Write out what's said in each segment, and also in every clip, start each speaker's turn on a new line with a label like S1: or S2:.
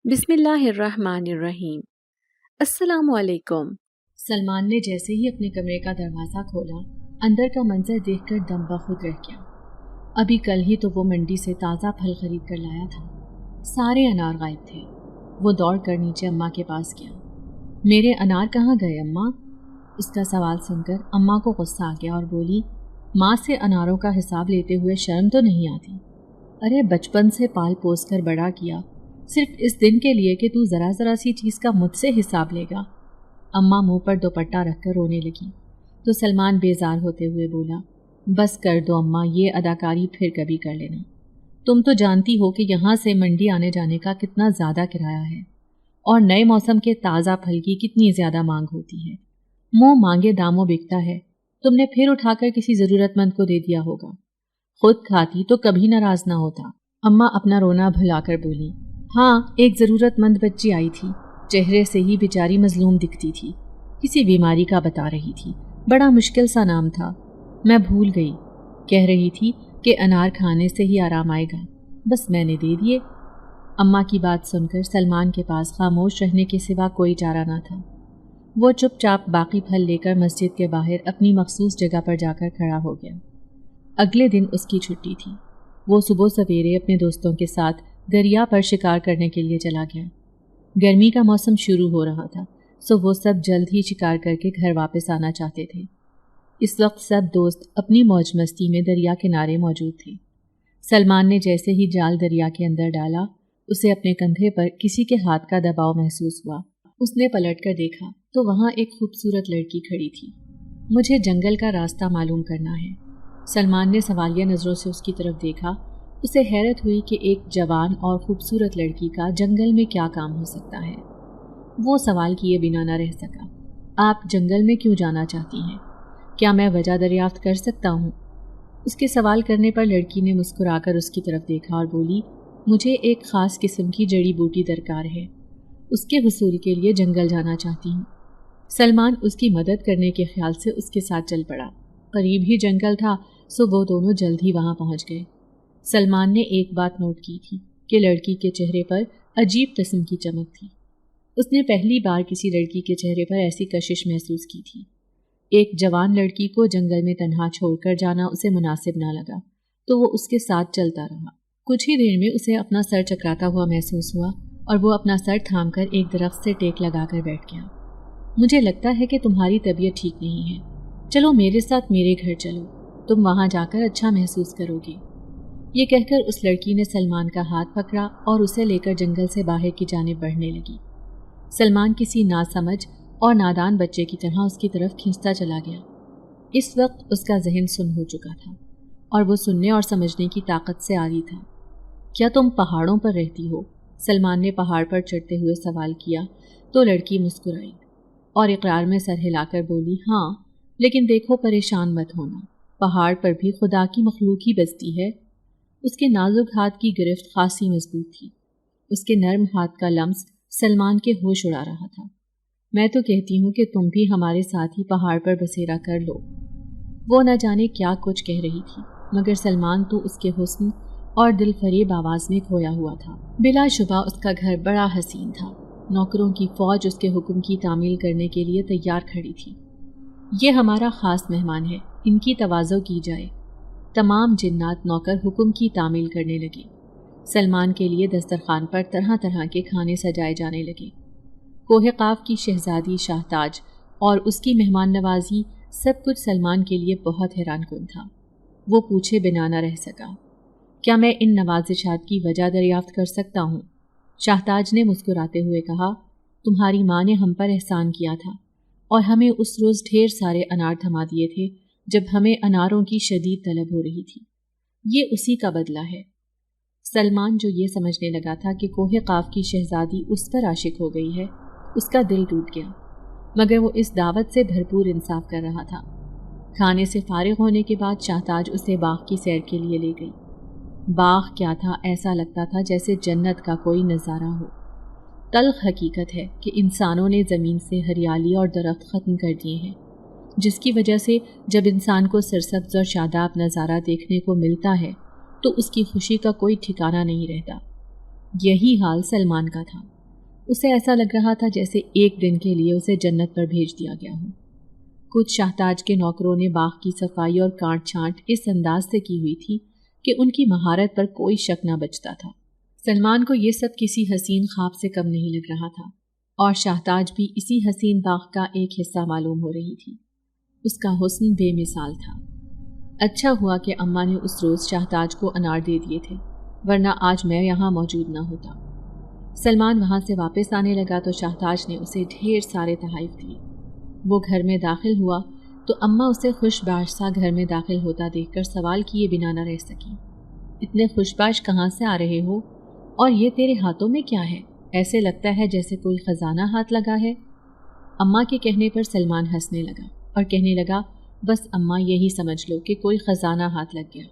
S1: بسم اللہ الرحمن الرحیم۔ السلام علیکم۔
S2: سلمان نے جیسے ہی اپنے کمرے کا دروازہ کھولا، اندر کا منظر دیکھ کر دم بخود رہ گیا۔ ابھی کل ہی تو وہ منڈی سے تازہ پھل خرید کر لایا تھا، سارے انار غائب تھے۔ وہ دوڑ کر نیچے اماں کے پاس گیا۔ میرے انار کہاں گئے اماں؟ اس کا سوال سن کر اماں کو غصہ آ گیا اور بولی، ماں سے اناروں کا حساب لیتے ہوئے شرم تو نہیں آتی؟ ارے بچپن سے پال پوس کر بڑا کیا، صرف اس دن کے لیے کہ تو ذرا ذرا سی چیز کا مجھ سے حساب لے گا۔ اماں منہ پر دوپٹہ رکھ کر رونے لگی تو سلمان بیزار ہوتے ہوئے بولا، بس کر دو اماں، یہ اداکاری پھر کبھی کر لینا۔ تم تو جانتی ہو کہ یہاں سے منڈی آنے جانے کا کتنا زیادہ کرایہ ہے، اور نئے موسم کے تازہ پھل کی کتنی زیادہ مانگ ہوتی ہے۔ منہ مانگے داموں بکتا ہے، تم نے پھر اٹھا کر کسی ضرورت مند کو دے دیا ہوگا۔ خود کھاتی تو کبھی ناراض نہ ہوتا۔ اماں اپنا رونا بھلا کر بولی، ہاں ایک ضرورت مند بچی آئی تھی، چہرے سے ہی بیچاری مظلوم دکھتی تھی، کسی بیماری کا بتا رہی تھی، بڑا مشکل سا نام تھا، میں بھول گئی، کہہ رہی تھی کہ انار کھانے سے ہی آرام آئے گا، بس میں نے دے دیے۔ اماں کی بات سن کر سلمان کے پاس خاموش رہنے کے سوا کوئی چارہ نہ تھا۔ وہ چپ چاپ باقی پھل لے کر مسجد کے باہر اپنی مخصوص جگہ پر جا کر کھڑا ہو گیا۔ اگلے دن اس کی چھٹی تھی۔ وہ صبح سویرے اپنے دوستوں کے ساتھ دریا پر شکار کرنے کے لیے چلا گیا۔ گرمی کا موسم شروع ہو رہا تھا، سو وہ سب جلد ہی شکار کر کے گھر واپس آنا چاہتے تھے۔ اس وقت سب دوست اپنی موج مستی میں دریا کنارے موجود تھے۔ سلمان نے جیسے ہی جال دریا کے اندر ڈالا، اسے اپنے کندھے پر کسی کے ہاتھ کا دباؤ محسوس ہوا۔ اس نے پلٹ کر دیکھا تو وہاں ایک خوبصورت لڑکی کھڑی تھی۔ مجھے جنگل کا راستہ معلوم کرنا ہے۔ سلمان نے سوالیہ نظروں سے اس کی طرف دیکھا۔ اسے حیرت ہوئی کہ ایک جوان اور خوبصورت لڑکی کا جنگل میں کیا کام ہو سکتا ہے۔ وہ سوال کیے بنا نہ رہ سکا، آپ جنگل میں کیوں جانا چاہتی ہیں؟ کیا میں وجہ دریافت کر سکتا ہوں؟ اس کے سوال کرنے پر لڑکی نے مسکرا کر اس کی طرف دیکھا اور بولی، مجھے ایک خاص قسم کی جڑی بوٹی درکار ہے، اس کے حصول کے لیے جنگل جانا چاہتی ہوں۔ سلمان اس کی مدد کرنے کے خیال سے اس کے ساتھ چل پڑا۔ قریب ہی جنگل تھا، سو وہ دونوں جلد ہی وہاں پہنچ گئے۔ سلمان نے ایک بات نوٹ کی تھی کہ لڑکی کے چہرے پر عجیب قسم کی چمک تھی۔ اس نے پہلی بار کسی لڑکی کے چہرے پر ایسی کشش محسوس کی تھی۔ ایک جوان لڑکی کو جنگل میں تنہا چھوڑ کر جانا اسے مناسب نہ لگا، تو وہ اس کے ساتھ چلتا رہا۔ کچھ ہی دیر میں اسے اپنا سر چکراتا ہوا محسوس ہوا اور وہ اپنا سر تھام کر ایک درخت سے ٹیک لگا کر بیٹھ گیا۔ مجھے لگتا ہے کہ تمہاری طبیعت ٹھیک نہیں ہے، چلو میرے ساتھ میرے گھر چلو، تم وہاں جا کر اچھا محسوس کرو گے۔ یہ کہہ کر اس لڑکی نے سلمان کا ہاتھ پکڑا اور اسے لے کر جنگل سے باہر کی جانب بڑھنے لگی۔ سلمان کسی ناسمجھ اور نادان بچے کی طرح اس کی طرف کھنچتا چلا گیا۔ اس وقت اس کا ذہن سن ہو چکا تھا اور وہ سننے اور سمجھنے کی طاقت سے عاری تھا۔ کیا تم پہاڑوں پر رہتی ہو؟ سلمان نے پہاڑ پر چڑھتے ہوئے سوال کیا تو لڑکی مسکرائی اور اقرار میں سر ہلا کر بولی، ہاں، لیکن دیکھو پریشان مت ہونا، پہاڑ پر بھی خدا کی مخلوق ہی بستی ہے۔ اس کے نازک ہاتھ کی گرفت خاصی مضبوط تھی۔ اس کے نرم ہاتھ کا لمس سلمان کے ہوش اڑا رہا تھا۔ میں تو کہتی ہوں کہ تم بھی ہمارے ساتھ ہی پہاڑ پر بسیرا کر لو۔ وہ نہ جانے کیا کچھ کہہ رہی تھی، مگر سلمان تو اس کے حسن اور دل فریب آواز میں کھویا ہوا تھا۔ بلا شبہ اس کا گھر بڑا حسین تھا۔ نوکروں کی فوج اس کے حکم کی تعمیل کرنے کے لیے تیار کھڑی تھی۔ یہ ہمارا خاص مہمان ہے، ان کی تواضع کی جائے۔ تمام جنات نوکر حکم کی تعمیل کرنے لگے۔ سلمان کے لیے دسترخوان پر طرح طرح کے کھانے سجائے جانے لگے۔ کوہ قاف کی شہزادی شاہتاج اور اس کی مہمان نوازی سب کچھ سلمان کے لیے بہت حیران کن تھا۔ وہ پوچھے بنا نہ رہ سکا، کیا میں ان نوازشات کی وجہ دریافت کر سکتا ہوں؟ شاہتاج نے مسکراتے ہوئے کہا، تمہاری ماں نے ہم پر احسان کیا تھا اور ہمیں اس روز ڈھیر سارے انار تھما دیے تھے جب ہمیں اناروں کی شدید طلب ہو رہی تھی، یہ اسی کا بدلہ ہے۔ سلمان جو یہ سمجھنے لگا تھا کہ کوہ قاف کی شہزادی اس پر عاشق ہو گئی ہے، اس کا دل ٹوٹ گیا، مگر وہ اس دعوت سے بھرپور انصاف کر رہا تھا۔ کھانے سے فارغ ہونے کے بعد شاہتاج اسے باغ کی سیر کے لیے لے گئی۔ باغ کیا تھا، ایسا لگتا تھا جیسے جنت کا کوئی نظارہ ہو۔ تلخ حقیقت ہے کہ انسانوں نے زمین سے ہریالی اور درخت ختم کر دیے ہیں، جس کی وجہ سے جب انسان کو سرسبز اور شاداب نظارہ دیکھنے کو ملتا ہے تو اس کی خوشی کا کوئی ٹھکانہ نہیں رہتا۔ یہی حال سلمان کا تھا۔ اسے ایسا لگ رہا تھا جیسے ایک دن کے لیے اسے جنت پر بھیج دیا گیا ہو۔ کچھ شاہتاج کے نوکروں نے باغ کی صفائی اور کاٹ چھانٹ اس انداز سے کی ہوئی تھی کہ ان کی مہارت پر کوئی شک نہ بچتا تھا۔ سلمان کو یہ سب کسی حسین خواب سے کم نہیں لگ رہا تھا، اور شاہتاج بھی اسی حسین باغ کا ایک حصہ معلوم ہو رہی تھی۔ اس کا حسن بے مثال تھا۔ اچھا ہوا کہ اماں نے اس روز شاہتاج کو انار دے دیے تھے، ورنہ آج میں یہاں موجود نہ ہوتا۔ سلمان وہاں سے واپس آنے لگا تو شاہتاج نے اسے ڈھیر سارے تحائف دیے۔ وہ گھر میں داخل ہوا تو اماں اسے خوش باش سا گھر میں داخل ہوتا دیکھ کر سوال کیے بنا نہ رہ سکی۔ اتنے خوش باش کہاں سے آ رہے ہو، اور یہ تیرے ہاتھوں میں کیا ہے؟ ایسے لگتا ہے جیسے کوئی خزانہ ہاتھ لگا ہے۔ اماں کے کہنے پر سلمان ہنسنے لگا اور کہنے لگا، بس اماں یہی سمجھ لو کہ کوئی خزانہ ہاتھ لگ گیا۔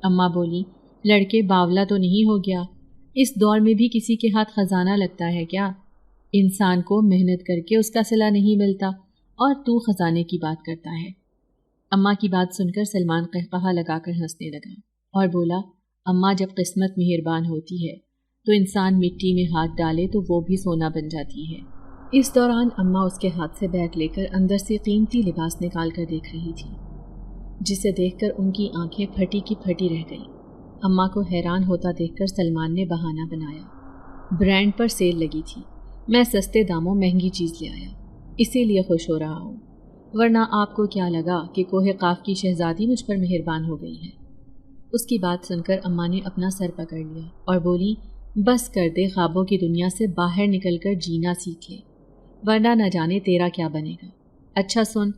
S2: اماں بولی، لڑکے باولا تو نہیں ہو گیا؟ اس دور میں بھی کسی کے ہاتھ خزانہ لگتا ہے کیا؟ انسان کو محنت کر کے اس کا صلہ نہیں ملتا، اور تو خزانے کی بات کرتا ہے۔ اماں کی بات سن کر سلمان قہقہا لگا کر ہنسنے لگا اور بولا، اماں جب قسمت مہربان ہوتی ہے تو انسان مٹی میں ہاتھ ڈالے تو وہ بھی سونا بن جاتی ہے۔ اس دوران اماں اس کے ہاتھ سے بیگ لے کر اندر سے قیمتی لباس نکال کر دیکھ رہی تھی، جسے دیکھ کر ان کی آنکھیں پھٹی کی پھٹی رہ گئیں۔ اماں کو حیران ہوتا دیکھ کر سلمان نے بہانہ بنایا، برانڈ پر سیل لگی تھی، میں سستے داموں مہنگی چیز لے آیا، اسی لیے خوش ہو رہا ہوں، ورنہ آپ کو کیا لگا کہ کوہ قاف کی شہزادی مجھ پر مہربان ہو گئی ہے؟ اس کی بات سن کر اماں نے اپنا سر پکڑ لیا اور بولی، بس کر دے، خوابوں کی دنیا سے باہر نکل کر جینا سیکھ لے، ورنہ نہ جانے تیرا کیا بنے گا۔ اچھا سن،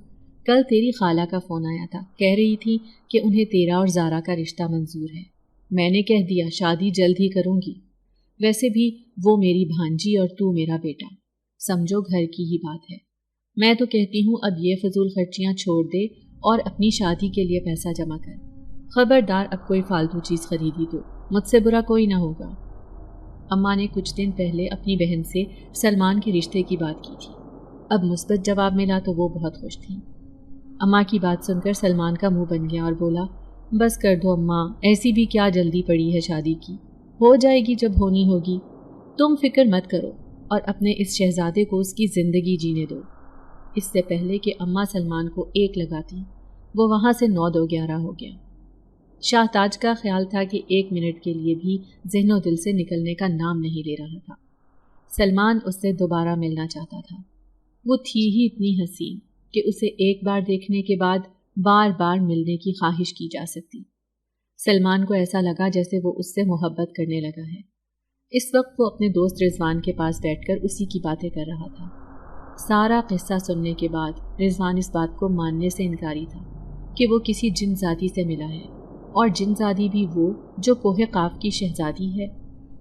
S2: کل تیری خالہ کا فون آیا تھا، کہہ رہی تھی کہ انہیں تیرا اور زارا کا رشتہ منظور ہے۔ میں نے کہہ دیا شادی جلد ہی کروں گی، ویسے بھی وہ میری بھانجی اور تو میرا بیٹا، سمجھو گھر کی ہی بات ہے۔ میں تو کہتی ہوں اب یہ فضول خرچیاں چھوڑ دے اور اپنی شادی کے لیے پیسہ جمع کر۔ خبردار اب کوئی فالتو چیز خریدی تو مجھ سے برا کوئی نہ ہوگا۔ اماں نے کچھ دن پہلے اپنی بہن سے سلمان کے رشتے کی بات کی تھی، اب مثبت جواب ملا تو وہ بہت خوش تھیں۔ اماں کی بات سن کر سلمان کا منہ بن گیا اور بولا، بس کر دو اماں، ایسی بھی کیا جلدی پڑی ہے شادی کی، ہو جائے گی جب ہونی ہوگی، تم فکر مت کرو اور اپنے اس شہزادے کو اس کی زندگی جینے دو۔ اس سے پہلے کہ اماں سلمان کو ایک لگاتی، وہ وہاں سے 9-2-11 ہو گیا۔ شاہتاج کا خیال تھا کہ 1 منٹ کے لیے بھی ذہن و دل سے نکلنے کا نام نہیں لے رہا تھا۔ سلمان اس سے دوبارہ ملنا چاہتا تھا۔ وہ تھی ہی اتنی حسین کہ اسے ایک بار دیکھنے کے بعد بار بار ملنے کی خواہش کی جا سکتی۔ سلمان کو ایسا لگا جیسے وہ اس سے محبت کرنے لگا ہے۔ اس وقت وہ اپنے دوست رضوان کے پاس بیٹھ کر اسی کی باتیں کر رہا تھا۔ سارا قصہ سننے کے بعد رضوان اس بات کو ماننے سے انکاری تھا کہ وہ کسی جن زادی سے ملا ہے، اور جن زادی بھی وہ جو کوہ قاف کی شہزادی ہے،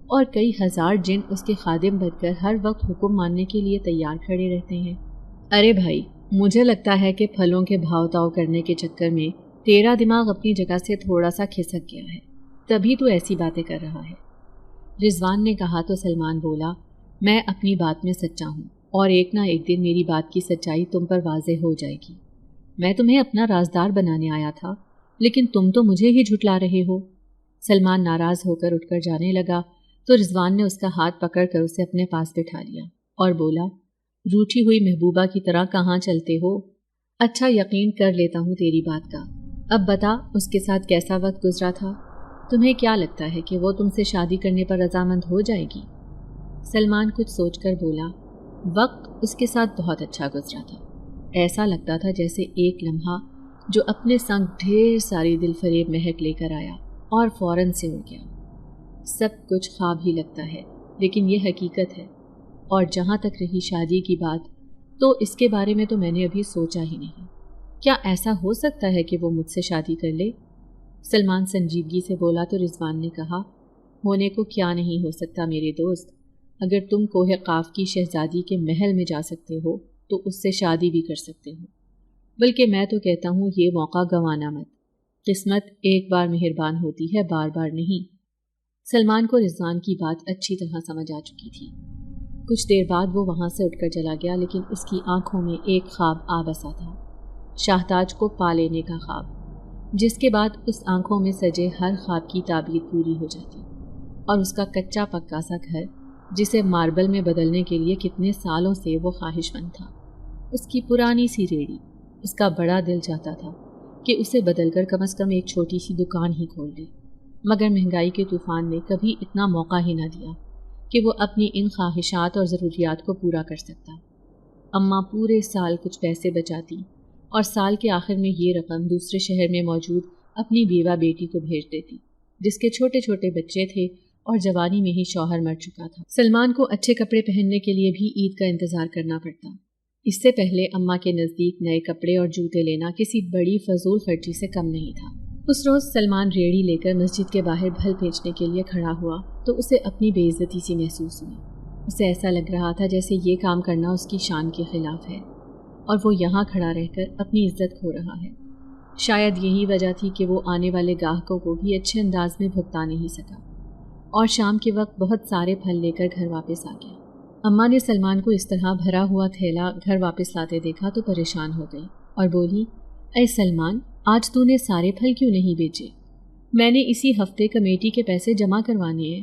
S2: اور کئی ہزار جن اس کے خادم بن کر ہر وقت حکم ماننے کے لیے تیار کھڑے رہتے ہیں۔ ارے بھائی، مجھے لگتا ہے کہ پھلوں کے بھاؤ تاؤ کرنے کے چکر میں تیرا دماغ اپنی جگہ سے تھوڑا سا کھسک گیا ہے، تبھی تو ایسی باتیں کر رہا ہے۔ رضوان نے کہا تو سلمان بولا، میں اپنی بات میں سچا ہوں، اور ایک نہ ایک دن میری بات کی سچائی تم پر واضح ہو جائے گی۔ میں تمہیں اپنا رازدار بنانے آیا تھا، لیکن تم تو مجھے ہی جھٹلا رہے ہو۔ سلمان ناراض ہو کر اٹھ کر جانے لگا تو رضوان نے اس کا ہاتھ پکڑ کر اسے اپنے پاس بٹھا لیا اور بولا، روٹھی ہوئی محبوبہ کی طرح کہاں چلتے ہو؟ اچھا یقین کر لیتا ہوں تیری بات کا، اب بتا اس کے ساتھ کیسا وقت گزرا تھا؟ تمہیں کیا لگتا ہے کہ وہ تم سے شادی کرنے پر رضامند ہو جائے گی؟ سلمان کچھ سوچ کر بولا، وقت اس کے ساتھ بہت اچھا گزرا تھا۔ ایسا لگتا تھا جیسے ایک لمحہ جو اپنے سنگ ڈھیر ساری دل فریب مہک لے کر آیا اور فوراً سے اڑ گیا۔ سب کچھ خواب ہی لگتا ہے، لیکن یہ حقیقت ہے، اور جہاں تک رہی شادی کی بات، تو اس کے بارے میں تو میں نے ابھی سوچا ہی نہیں۔ کیا ایسا ہو سکتا ہے کہ وہ مجھ سے شادی کر لے؟ سلمان سنجیدگی سے بولا تو رضوان نے کہا، ہونے کو کیا نہیں ہو سکتا میرے دوست، اگر تم کوہ قاف کی شہزادی کے محل میں جا سکتے ہو تو اس سے شادی بھی کر سکتے ہو، بلکہ میں تو کہتا ہوں یہ موقع گنوانا مت، قسمت ایک بار مہربان ہوتی ہے، بار بار نہیں۔ سلمان کو رضوان کی بات اچھی طرح سمجھ آ چکی تھی۔ کچھ دیر بعد وہ وہاں سے اٹھ کر چلا گیا، لیکن اس کی آنکھوں میں ایک خواب آ بسا تھا، شاہتاج کو پا لینے کا خواب، جس کے بعد اس آنکھوں میں سجے ہر خواب کی تعبیر پوری ہو جاتی۔ اور اس کا کچا پکا سا گھر جسے ماربل میں بدلنے کے لیے کتنے سالوں سے وہ خواہش مند تھا، اس کی پرانی سی ریڑھی، اس کا بڑا دل چاہتا تھا کہ اسے بدل کر کم از کم ایک چھوٹی سی دکان ہی کھول لے، مگر مہنگائی کے طوفان نے کبھی اتنا موقع ہی نہ دیا کہ وہ اپنی ان خواہشات اور ضروریات کو پورا کر سکتا۔ اماں پورے سال کچھ پیسے بچاتی اور سال کے آخر میں یہ رقم دوسرے شہر میں موجود اپنی بیوہ بیٹی کو بھیج دیتی، جس کے چھوٹے چھوٹے بچے تھے اور جوانی میں ہی شوہر مر چکا تھا۔ سلمان کو اچھے کپڑے پہننے کے لیے بھی عید کا انتظار کرنا پڑتا۔ اس سے پہلے اماں کے نزدیک نئے کپڑے اور جوتے لینا کسی بڑی فضول خرچی سے کم نہیں تھا۔ اس روز سلمان ریڑھی لے کر مسجد کے باہر پھل بیچنے کے لیے کھڑا ہوا تو اسے اپنی بے عزتی سی محسوس ہوئی۔ اسے ایسا لگ رہا تھا جیسے یہ کام کرنا اس کی شان کے خلاف ہے اور وہ یہاں کھڑا رہ کر اپنی عزت کھو رہا ہے۔ شاید یہی وجہ تھی کہ وہ آنے والے گاہکوں کو بھی اچھے انداز میں بھگتا نہیں سکا اور شام کے وقت بہت سارے پھل لے کر گھر واپس آ گیا۔ اماں نے سلمان کو اس طرح بھرا ہوا تھیلا گھر واپس لاتے دیکھا تو پریشان ہو گئی اور بولی، اے سلمان، آج تو نے سارے پھل کیوں نہیں بیچے؟ میں نے اسی ہفتے کمیٹی کے پیسے جمع کروانے ہیں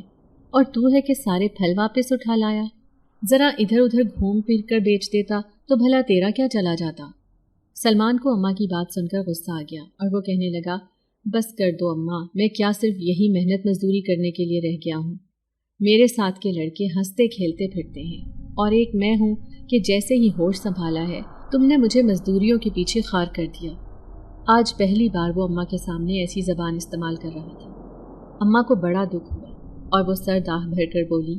S2: اور تو ہے کہ سارے پھل واپس اٹھا لایا۔ ذرا ادھر ادھر گھوم پھر کر بیچ دیتا تو بھلا تیرا کیا چلا جاتا؟ سلمان کو اماں کی بات سن کر غصہ آ گیا اور وہ کہنے لگا، بس کر دو اماں، میں کیا صرف یہی محنت مزدوری کرنے کے لیے رہ گیا ہوں؟ میرے ساتھ کے لڑکے ہنستے کھیلتے پھرتے ہیں اور ایک میں ہوں کہ جیسے ہی ہوش سنبھالا ہے تم نے مجھے مزدوریوں کے پیچھے خار کر دیا۔ آج پہلی بار وہ اماں کے سامنے ایسی زبان استعمال کر رہا تھا۔ اماں کو بڑا دکھ ہوا اور وہ سر داغ بھر کر بولی،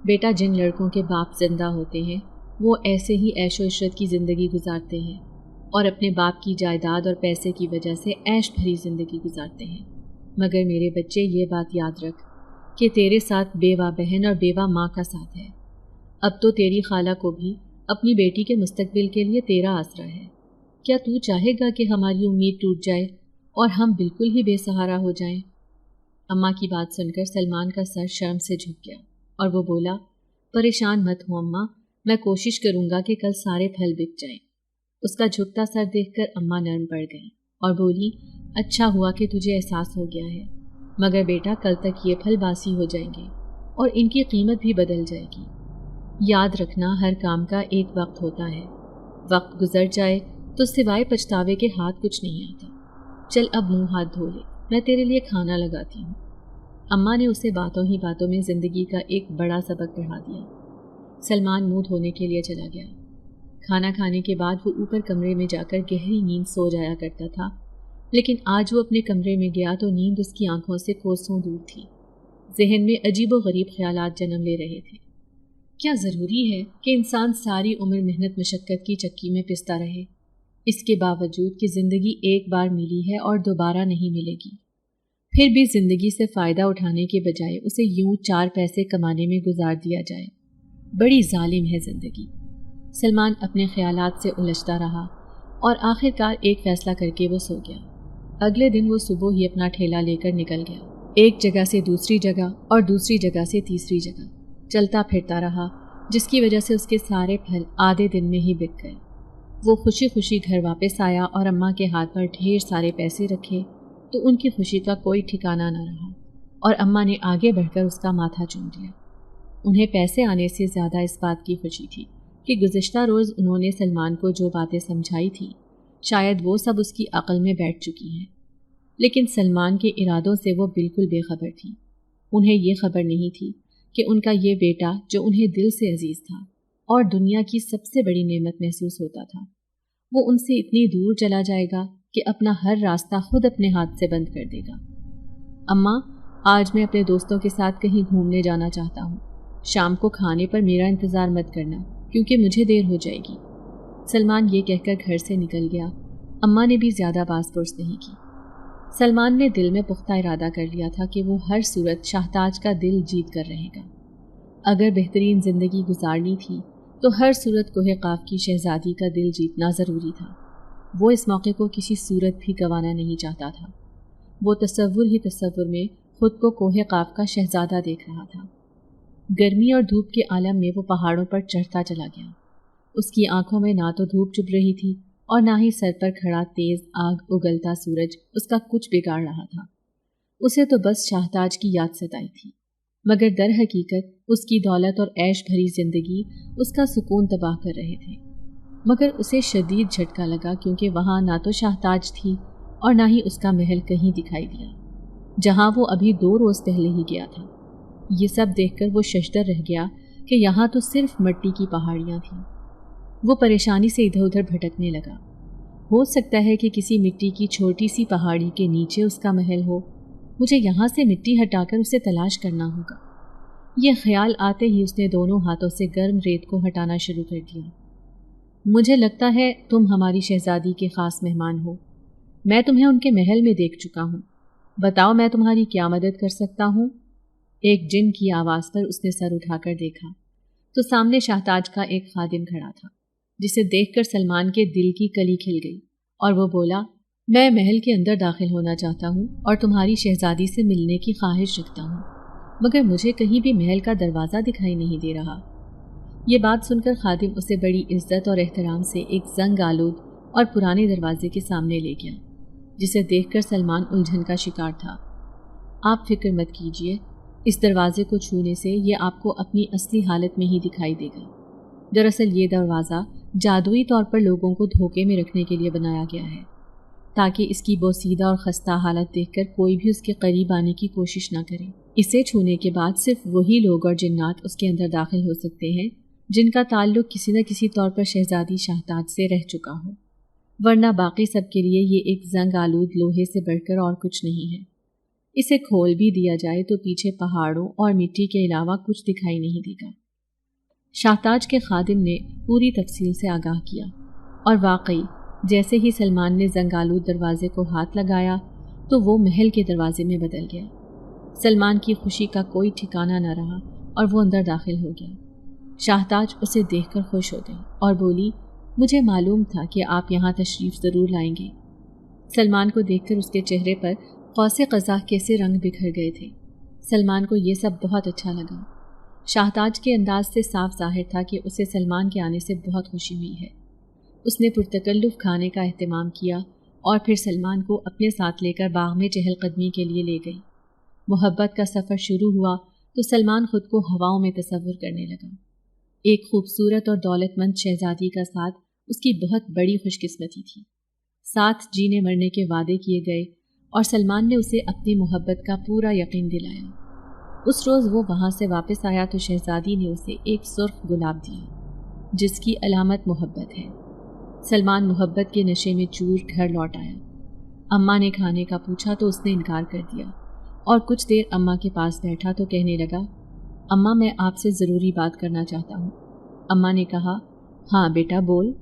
S2: بیٹا، جن لڑکوں کے باپ زندہ ہوتے ہیں وہ ایسے ہی عیش و عشرت کی زندگی گزارتے ہیں اور اپنے باپ کی جائیداد اور پیسے کی وجہ سے عیش بھری زندگی گزارتے ہیں، مگر میرے بچے یہ بات یاد رکھ کہ تیرے ساتھ بیوہ بہن اور بیوہ ماں کا ساتھ ہے۔ اب تو تیری خالہ کو بھی اپنی بیٹی کے مستقبل کے لیے تیرا آسرا ہے۔ کیا تو چاہے گا کہ ہماری امید ٹوٹ جائے اور ہم بالکل ہی بے سہارا ہو جائیں؟ اماں کی بات سن کر سلمان کا سر شرم سے جھک گیا اور وہ بولا، پریشان مت ہو اماں، میں کوشش کروں گا کہ کل سارے پھل بک جائیں۔ اس کا جھکتا سر دیکھ کر اماں نرم پڑ گئی اور بولی، اچھا ہوا کہ تجھے احساس ہو گیا ہے، مگر بیٹا کل تک یہ پھل باسی ہو جائیں گے اور ان کی قیمت بھی بدل جائے گی۔ یاد رکھنا، ہر کام کا ایک وقت ہوتا ہے، وقت گزر جائے تو سوائے پچھتاوے کے ہاتھ کچھ نہیں آتا۔ چل اب منہ ہاتھ دھو لے، میں تیرے لیے کھانا لگاتی ہوں۔ اماں نے اسے باتوں ہی باتوں میں زندگی کا ایک بڑا سبق پڑھا دیا۔ سلمان منہ دھونے کے لیے چلا گیا۔ کھانا کھانے کے بعد وہ اوپر کمرے میں جا کر گہری نیند سو جایا کرتا تھا، لیکن آج وہ اپنے کمرے میں گیا تو نیند اس کی آنکھوں سے کوسوں دور تھی۔ ذہن میں عجیب و غریب خیالات جنم لے رہے تھے۔ کیا ضروری ہے کہ انسان ساری عمر محنت مشقت کی چکی میں پستا رہے، اس کے باوجود کہ زندگی ایک بار ملی ہے اور دوبارہ نہیں ملے گی؟ پھر بھی زندگی سے فائدہ اٹھانے کے بجائے اسے یوں 4 پیسے کمانے میں گزار دیا جائے۔ بڑی ظالم ہے زندگی۔ سلمان اپنے خیالات سے الجھتا رہا اور آخر کار ایک فیصلہ کر کے وہ سو گیا۔ اگلے دن وہ صبح ہی اپنا ٹھیلا لے کر نکل گیا، ایک جگہ سے دوسری جگہ اور دوسری جگہ سے تیسری جگہ چلتا پھرتا رہا، جس کی وجہ سے اس کے سارے پھل آدھے دن میں ہی بک گئے۔ وہ خوشی خوشی گھر واپس آیا اور اماں کے ہاتھ پر ڈھیر سارے پیسے رکھے تو ان کی خوشی کا کوئی ٹھکانہ نہ رہا اور اماں نے آگے بڑھ کر اس کا ماتھا چوم لیا۔ انہیں پیسے آنے سے زیادہ اس بات کی خوشی تھی کہ گزشتہ روز انہوں نے سلمان کو جو باتیں سمجھائی تھیں شاید وہ سب اس کی عقل میں بیٹھ چکی ہیں، لیکن سلمان کے ارادوں سے وہ بالکل بے خبر تھی۔ انہیں یہ خبر نہیں تھی کہ ان کا یہ بیٹا جو انہیں دل سے عزیز تھا اور دنیا کی سب سے بڑی نعمت محسوس ہوتا تھا، وہ ان سے اتنی دور چلا جائے گا کہ اپنا ہر راستہ خود اپنے ہاتھ سے بند کر دے گا۔ اماں، آج میں اپنے دوستوں کے ساتھ کہیں گھومنے جانا چاہتا ہوں، شام کو کھانے پر میرا انتظار مت کرنا کیونکہ مجھے دیر ہو جائے گی۔ سلمان یہ کہہ کر گھر سے نکل گیا۔ اماں نے بھی زیادہ باز پرس نہیں کی۔ سلمان نے دل میں پختہ ارادہ کر لیا تھا کہ وہ ہر صورت شاہتاج کا دل جیت کر رہے گا۔ اگر بہترین زندگی گزارنی تھی تو ہر صورت کوہ قاف کی شہزادی کا دل جیتنا ضروری تھا۔ وہ اس موقع کو کسی صورت بھی گنوانا نہیں چاہتا تھا۔ وہ تصور ہی تصور میں خود کو کوہ قاف کا شہزادہ دیکھ رہا تھا۔ گرمی اور دھوپ کے عالم میں وہ پہاڑوں پر چڑھتا چلا گیا۔ اس کی آنکھوں میں نہ تو دھوپ چبھ رہی تھی اور نہ ہی سر پر کھڑا تیز آگ اگلتا سورج اس کا کچھ بگاڑ رہا تھا۔ اسے تو بس شاہتاج کی یاد ستائی تھی۔ مگر در حقیقت اس کی دولت اور عیش بھری زندگی اس کا سکون تباہ کر رہے تھے۔ مگر اسے شدید جھٹکا لگا، کیونکہ وہاں نہ تو شاہتاج تھی اور نہ ہی اس کا محل کہیں دکھائی دیا، جہاں وہ ابھی 2 روز پہلے ہی گیا تھا۔ یہ سب دیکھ کر وہ ششدر رہ گیا کہ یہاں تو صرف مٹی کی پہاڑیاں تھیں۔ وہ پریشانی سے ادھر ادھر بھٹکنے لگا۔ ہو سکتا ہے کہ کسی مٹی کی چھوٹی سی پہاڑی کے نیچے اس کا محل ہو۔ مجھے یہاں سے مٹی ہٹا کر اسے تلاش کرنا ہوگا۔ یہ خیال آتے ہی اس نے دونوں ہاتھوں سے گرم ریت کو ہٹانا شروع کر دیا۔ مجھے لگتا ہے تم ہماری شہزادی کے خاص مہمان ہو۔ میں تمہیں ان کے محل میں دیکھ چکا ہوں۔ بتاؤ میں تمہاری کیا مدد کر سکتا ہوں؟ ایک جن کی آواز پر اس نے سر اٹھا کر دیکھا تو سامنے شاہتاج کا ایک خادم کھڑا تھا، جسے دیکھ کر سلمان کے دل کی کلی کھل گئی اور وہ بولا، میں محل کے اندر داخل ہونا چاہتا ہوں اور تمہاری شہزادی سے ملنے کی خواہش رکھتا ہوں، مگر مجھے کہیں بھی محل کا دروازہ دکھائی نہیں دے رہا۔ یہ بات سن کر خادم اسے بڑی عزت اور احترام سے ایک زنگ آلود اور پرانے دروازے کے سامنے لے گیا، جسے دیکھ کر سلمان الجھن کا شکار تھا۔ آپ فکر مت کیجیے، اس دروازے کو چھونے سے یہ آپ کو اپنی اصلی حالت میں ہی دکھائی دے گا۔ دراصل یہ دروازہ جادوئی طور پر لوگوں کو دھوکے میں رکھنے کے لیے بنایا گیا ہے، تاکہ اس کی بوسیدہ اور خستہ حالت دیکھ کر کوئی بھی اس کے قریب آنے کی کوشش نہ کرے۔ اسے چھونے کے بعد صرف وہی لوگ اور جنات اس کے اندر داخل ہو سکتے ہیں جن کا تعلق کسی نہ کسی طور پر شہزادی شاہتاج سے رہ چکا ہو، ورنہ باقی سب کے لیے یہ ایک زنگ آلود لوہے سے بڑھ کر اور کچھ نہیں ہے۔ اسے کھول بھی دیا جائے تو پیچھے پہاڑوں اور مٹی کے علاوہ کچھ دکھائی نہیں دے گا۔ شاہتاج کے خادم نے پوری تفصیل سے آگاہ کیا، اور واقعی جیسے ہی سلمان نے زنگ آلود دروازے کو ہاتھ لگایا تو وہ محل کے دروازے میں بدل گیا۔ سلمان کی خوشی کا کوئی ٹھکانہ نہ رہا اور وہ اندر داخل ہو گیا۔ شاہتاج اسے دیکھ کر خوش ہو گئی اور بولی، مجھے معلوم تھا کہ آپ یہاں تشریف ضرور لائیں گے۔ سلمان کو دیکھ کر اس کے چہرے پر قوس قزح کیسے رنگ بکھر گئے تھے۔ سلمان کو یہ سب بہت اچھا لگا۔ شاہتاج کے انداز سے صاف ظاہر تھا کہ اسے سلمان کے آنے سے بہت خوشی ہوئی ہے۔ اس نے پرتکلف کھانے کا اہتمام کیا اور پھر سلمان کو اپنے ساتھ لے کر باغ میں چہل قدمی کے لیے لے گئی۔ محبت کا سفر شروع ہوا تو سلمان خود کو ہواؤں میں تصور کرنے لگا۔ ایک خوبصورت اور دولت مند شہزادی کا ساتھ اس کی بہت بڑی خوش قسمتی تھی۔ ساتھ جینے مرنے کے وعدے کیے گئے اور سلمان نے اسے اپنی محبت کا پورا یقین دلایا۔ اس روز وہ وہاں سے واپس آیا تو شہزادی نے اسے ایک سرخ گلاب دیا، جس کی علامت محبت ہے۔ سلمان محبت کے نشے میں چور گھر لوٹ آیا۔ اماں نے کھانے کا پوچھا تو اس نے انکار کر دیا اور کچھ دیر اماں کے پاس بیٹھا تو کہنے لگا، اماں میں آپ سے ضروری بات کرنا چاہتا ہوں۔ اماں نے کہا، ہاں بیٹا بول۔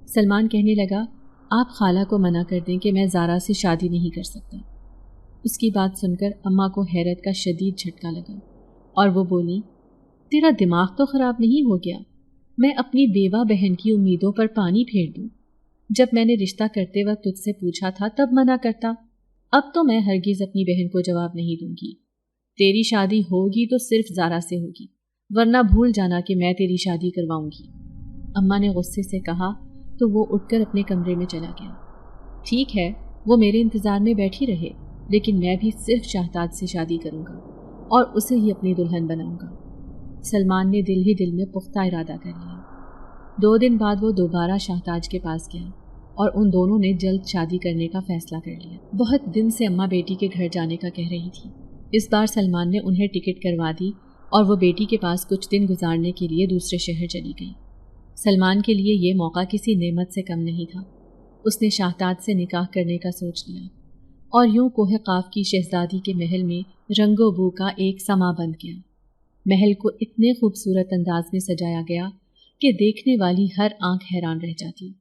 S2: سلمان کہنے لگا، آپ خالہ کو منع کر دیں کہ میں زارا سے شادی نہیں کر سکتا۔ اس کی بات سن کر اماں کو حیرت کا شدید جھٹکا لگا اور وہ بولی، تیرا دماغ تو خراب نہیں ہو گیا؟ میں اپنی بیوہ بہن کی امیدوں پر پانی پھیر دوں؟ جب میں نے رشتہ کرتے وقت تجھ سے پوچھا تھا تب منع کرتا، اب تو میں ہرگز اپنی بہن کو جواب نہیں دوں گی۔ تیری شادی ہوگی تو صرف زارا سے ہوگی، ورنہ بھول جانا کہ میں تیری شادی کرواؤں گی۔ اماں نے غصے سے کہا تو وہ اٹھ کر اپنے کمرے میں چلا گیا۔ ٹھیک ہے، وہ میرے انتظار میں بیٹھی رہے، لیکن میں بھی صرف شاہتاج سے شادی کروں گا اور اسے ہی اپنی دلہن بناؤں گا۔ سلمان نے دل ہی دل میں پختہ ارادہ کر لیا۔ 2 دن بعد وہ دوبارہ شاہتاج کے پاس گیا اور ان دونوں نے جلد شادی کرنے کا فیصلہ کر لیا۔ بہت دن سے اماں بیٹی کے گھر جانے کا کہہ رہی تھی۔ اس بار سلمان نے انہیں ٹکٹ کروا دی اور وہ بیٹی کے پاس کچھ دن گزارنے کے لیے دوسرے شہر چلی گئی۔ سلمان کے لیے یہ موقع کسی نعمت سے کم نہیں تھا۔ اس نے شاہتاج سے نکاح کرنے کا سوچ لیا اور یوں کوہ قاف کی شہزادی کے محل میں رنگ و بو کا ایک سما بند گیا۔ محل کو اتنے خوبصورت انداز میں سجایا گیا کہ دیکھنے والی ہر آنکھ حیران رہ جاتی۔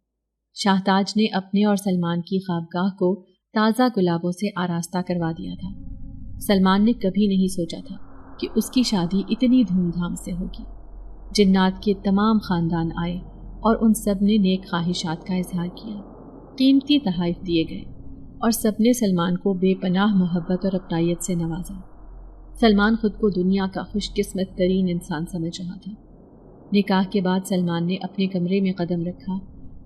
S2: شاہتاج نے اپنے اور سلمان کی خوابگاہ کو تازہ گلابوں سے آراستہ کروا دیا تھا۔ سلمان نے کبھی نہیں سوچا تھا کہ اس کی شادی اتنی دھوم دھام سے ہوگی۔ جنات کے تمام خاندان آئے اور ان سب نے نیک خواہشات کا اظہار کیا، قیمتی تحائف دیے گئے اور سب نے سلمان کو بے پناہ محبت اور اپنائیت سے نوازا۔ سلمان خود کو دنیا کا خوش قسمت ترین انسان سمجھ رہا تھا۔ نکاح کے بعد سلمان نے اپنے کمرے میں قدم رکھا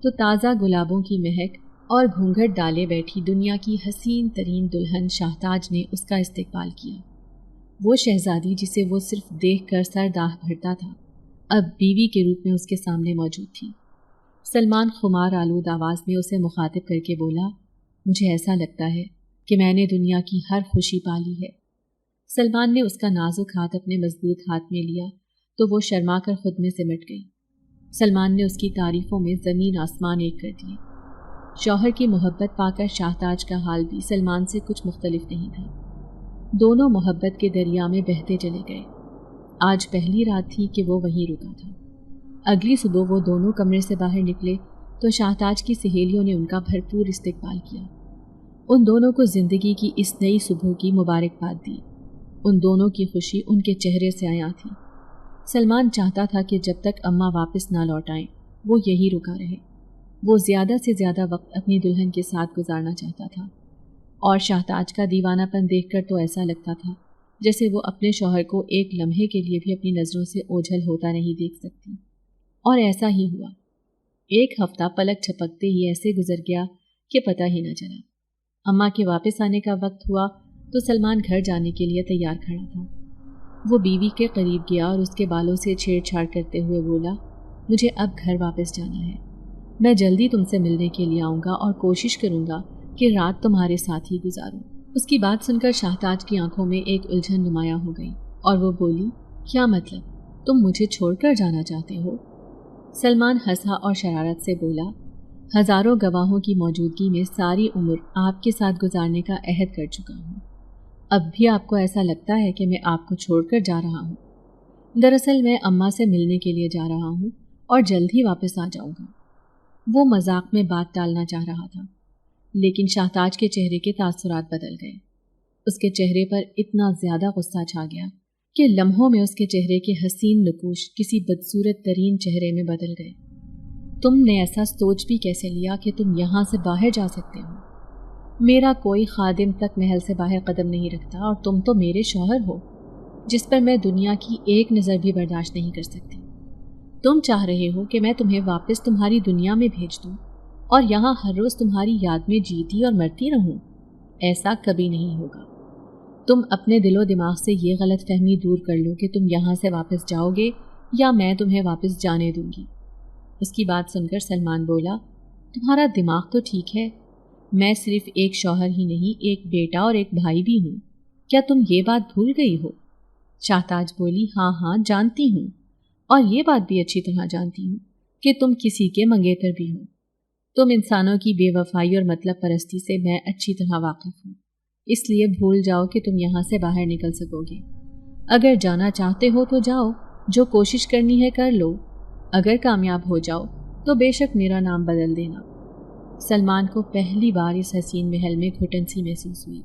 S2: تو تازہ گلابوں کی مہک اور گھونگھٹ ڈالے بیٹھی دنیا کی حسین ترین دلہن شاہتاج نے اس کا استقبال کیا۔ وہ شہزادی جسے وہ صرف دیکھ کر سر داہ بھرتا تھا اب بیوی کے روپ میں اس کے سامنے موجود تھی۔ سلمان خمار آلود آواز میں اسے مخاطب کر کے بولا، مجھے ایسا لگتا ہے کہ میں نے دنیا کی ہر خوشی پا لی ہے۔ سلمان نے اس کا نازک ہاتھ اپنے مضبوط ہاتھ میں لیا تو وہ شرما کر خود میں سمٹ گئی۔ سلمان نے اس کی تعریفوں میں زمین آسمان ایک کر دیے۔ شوہر کی محبت پا کر شاہتاج کا حال بھی سلمان سے کچھ مختلف نہیں تھا۔ دونوں محبت کے دریا میں بہتے چلے گئے۔ آج پہلی رات تھی کہ وہ وہیں رکا تھا۔ اگلی صبح وہ دونوں کمرے سے باہر نکلے تو شاہتاج کی سہیلیوں نے ان کا بھرپور استقبال کیا۔ ان دونوں کو زندگی کی اس نئی صبح کی مبارکباد دی۔ ان دونوں کی خوشی ان کے چہرے سے عیاں تھی۔ سلمان چاہتا تھا کہ جب تک اماں واپس نہ لوٹ آئیں وہ یہی رکا رہے۔ وہ زیادہ سے زیادہ وقت اپنی دلہن کے ساتھ گزارنا چاہتا تھا، اور شاہتاج کا دیوانہ پن دیکھ کر تو ایسا لگتا تھا جیسے وہ اپنے شوہر کو ایک لمحے کے لیے بھی اپنی نظروں سے اوجھل ہوتا نہیں دیکھ سکتی۔ اور ایسا ہی ہوا۔ ایک ہفتہ پلک جھپکتے ہی ایسے گزر گیا کہ پتہ ہی نہ چلا۔ اماں کے واپس آنے کا وقت ہوا تو سلمان گھر جانے کے لیے تیار کھڑا تھا۔ وہ بیوی کے قریب گیا اور اس کے بالوں سے چھیڑ چھاڑ کرتے ہوئے بولا، مجھے اب گھر واپس جانا ہے۔ میں جلدی تم سے ملنے کے لیے آؤں گا اور کوشش کروں گا کہ رات تمہارے ساتھ ہی گزاروں۔ اس کی بات سن کر شاہتاج کی آنکھوں میں ایک الجھن نمایاں ہو گئی اور وہ بولی، کیا مطلب؟ تم مجھے چھوڑ کر جانا چاہتے ہو؟ سلمان ہنسا اور شرارت سے بولا، ہزاروں گواہوں کی موجودگی میں ساری عمر آپ کے ساتھ گزارنے کا عہد کر چکا ہوں۔ اب بھی آپ کو ایسا لگتا ہے کہ میں آپ کو چھوڑ کر جا رہا ہوں؟ دراصل میں اماں سے ملنے کے لیے جا رہا ہوں اور جلد ہی واپس آ جاؤں گا۔ وہ مذاق میں بات ٹالنا چاہ رہا تھا، لیکن شاہتاج کے چہرے کے تاثرات بدل گئے۔ اس کے چہرے پر اتنا زیادہ غصہ چھا گیا کہ لمحوں میں اس کے چہرے کے حسین نقوش کسی بدصورت ترین چہرے میں بدل گئے۔ تم نے ایسا سوچ بھی کیسے لیا کہ تم یہاں سے باہر جا سکتے ہو؟ میرا کوئی خادم تک محل سے باہر قدم نہیں رکھتا اور تم تو میرے شوہر ہو جس پر میں دنیا کی ایک نظر بھی برداشت نہیں کر سکتی۔ تم چاہ رہے ہو کہ میں تمہیں واپس تمہاری دنیا میں بھیج دوں اور یہاں ہر روز تمہاری یاد میں جیتی اور مرتی رہوں؟ ایسا کبھی نہیں ہوگا۔ تم اپنے دل و دماغ سے یہ غلط فہمی دور کر لو کہ تم یہاں سے واپس جاؤ گے یا میں تمہیں واپس جانے دوں گی۔ اس کی بات سن کر سلمان بولا، تمہارا دماغ تو ٹھیک ہے، میں صرف ایک شوہر ہی نہیں، ایک بیٹا اور ایک بھائی بھی ہوں۔ کیا تم یہ بات بھول گئی ہو؟ شاہتاج بولی، ہاں ہاں جانتی ہوں، اور یہ بات بھی اچھی طرح جانتی ہوں کہ تم کسی کے منگیتر بھی ہو۔ تم انسانوں کی بے وفائی اور مطلب پرستی سے میں اچھی طرح واقف ہوں، اس لیے بھول جاؤ کہ تم یہاں سے باہر نکل سکو گے۔ اگر جانا چاہتے ہو تو جاؤ، جو کوشش کرنی ہے کر لو، اگر کامیاب ہو جاؤ تو بے شک میرا نام بدل دینا۔ سلمان کو پہلی بار اس حسین محل میں گھٹن سی محسوس ہوئی۔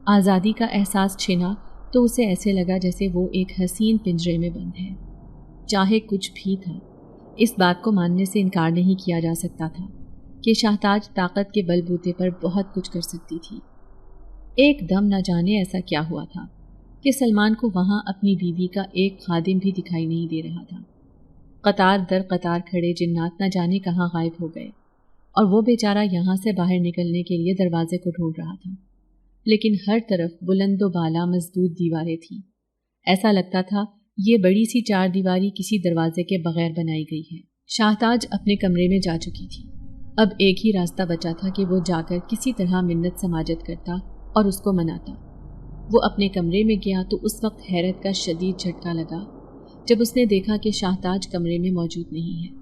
S2: آزادی کا احساس چھنا تو اسے ایسے لگا جیسے وہ ایک حسین پنجرے میں بند ہے۔ چاہے کچھ بھی تھا، اس بات کو ماننے سے انکار نہیں کیا جا سکتا تھا کہ شاہتاج طاقت کے بل بوتے پر بہت کچھ کر سکتی تھی۔ ایک دم نہ جانے ایسا کیا ہوا تھا کہ سلمان کو وہاں اپنی بیوی کا ایک خادم بھی دکھائی نہیں دے رہا تھا۔ قطار در قطار کھڑے جنات نہ جانے کہاں غائب ہو گئے، اور وہ بیچارہ یہاں سے باہر نکلنے کے لیے دروازے کو ڈھونڈ رہا تھا، لیکن ہر طرف بلند و بالا مضبوط دیواریں تھیں۔ ایسا لگتا تھا یہ بڑی سی چار دیواری کسی دروازے کے بغیر بنائی گئی ہے۔ شاہتاج اپنے کمرے میں جا چکی تھی۔ اب ایک ہی راستہ بچا تھا کہ وہ جا کر کسی طرح منت سماجت کرتا اور اس کو مناتا۔ وہ اپنے کمرے میں گیا تو اس وقت حیرت کا شدید جھٹکا لگا جب اس نے دیکھا کہ شاہتاج کمرے میں موجود نہیں ہے۔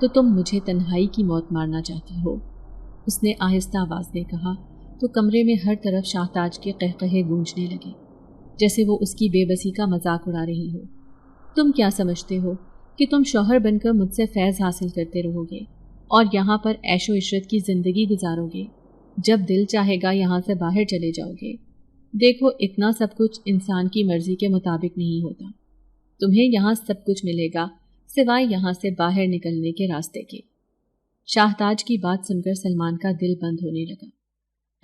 S2: تو تم مجھے تنہائی کی موت مارنا چاہتی ہو؟ اس نے آہستہ آواز میں کہا تو کمرے میں ہر طرف شاہتاج کے قہقہے گونجنے لگے جیسے وہ اس کی بے بسی کا مذاق اڑا رہی ہو۔ تم کیا سمجھتے ہو کہ تم شوہر بن کر مجھ سے فیض حاصل کرتے رہو گے اور یہاں پر عیش و عشرت کی زندگی گزارو گے؟ جب دل چاہے گا یہاں سے باہر چلے جاؤ گے۔ دیکھو اتنا سب کچھ انسان کی مرضی کے مطابق نہیں ہوتا۔ تمہیں یہاں سب کچھ ملے گا سوائے یہاں سے باہر نکلنے کے راستے کے۔ شاہتاج کی بات سن کر سلمان کا دل بند ہونے لگا۔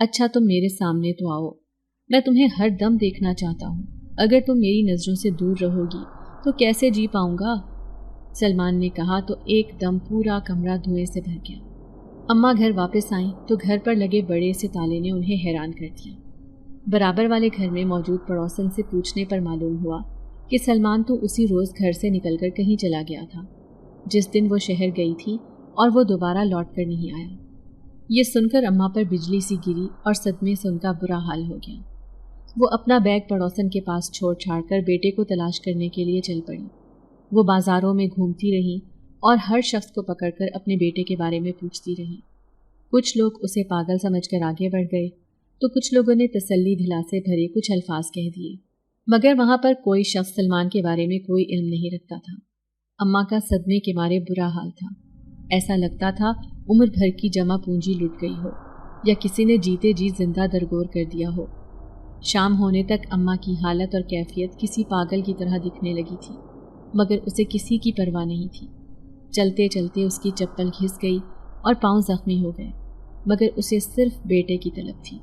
S2: اچھا تم میرے سامنے تو آؤ، میں تمہیں ہر دم دیکھنا چاہتا ہوں۔ اگر تم میری نظروں سے دور رہو گی تو کیسے جی پاؤں گا؟ سلمان نے کہا تو ایک دم پورا کمرہ دھوئیں سے بھر گیا۔ اماں گھر واپس آئیں تو گھر پر لگے بڑے سے تالے نے انہیں حیران کر دیا۔ برابر والے گھر میں موجود پڑوسن سے پوچھنے پر معلوم ہوا کہ سلمان تو اسی روز گھر سے نکل کر کہیں چلا گیا تھا جس دن وہ شہر گئی تھی، اور وہ دوبارہ لوٹ کر نہیں آیا۔ یہ سن کر اماں پر بجلی سی گری اور صدمے سے ان کا برا حال ہو گیا۔ وہ اپنا بیگ پڑوسن کے پاس چھوڑ چھاڑ کر بیٹے کو تلاش کرنے کے لیے چل پڑی۔ وہ بازاروں میں گھومتی رہی اور ہر شخص کو پکڑ کر اپنے بیٹے کے بارے میں پوچھتی رہی۔ کچھ لوگ اسے پاگل سمجھ کر آگے بڑھ گئے تو کچھ لوگوں نے تسلی دلاسے بھرے کچھ الفاظ کہہ دیے، مگر وہاں پر کوئی شخص سلمان کے بارے میں کوئی علم نہیں رکھتا تھا۔ اماں کا صدمے کے مارے برا حال تھا۔ ایسا لگتا تھا عمر بھر کی جمع پونجی لٹ گئی ہو یا کسی نے جیتے جی زندہ درگور کر دیا ہو۔ شام ہونے تک اماں کی حالت اور کیفیت کسی پاگل کی طرح دکھنے لگی تھی، مگر اسے کسی کی پرواہ نہیں تھی۔ چلتے چلتے اس کی چپل گھس گئی اور پاؤں زخمی ہو گئے، مگر اسے صرف بیٹے کی طلب تھی،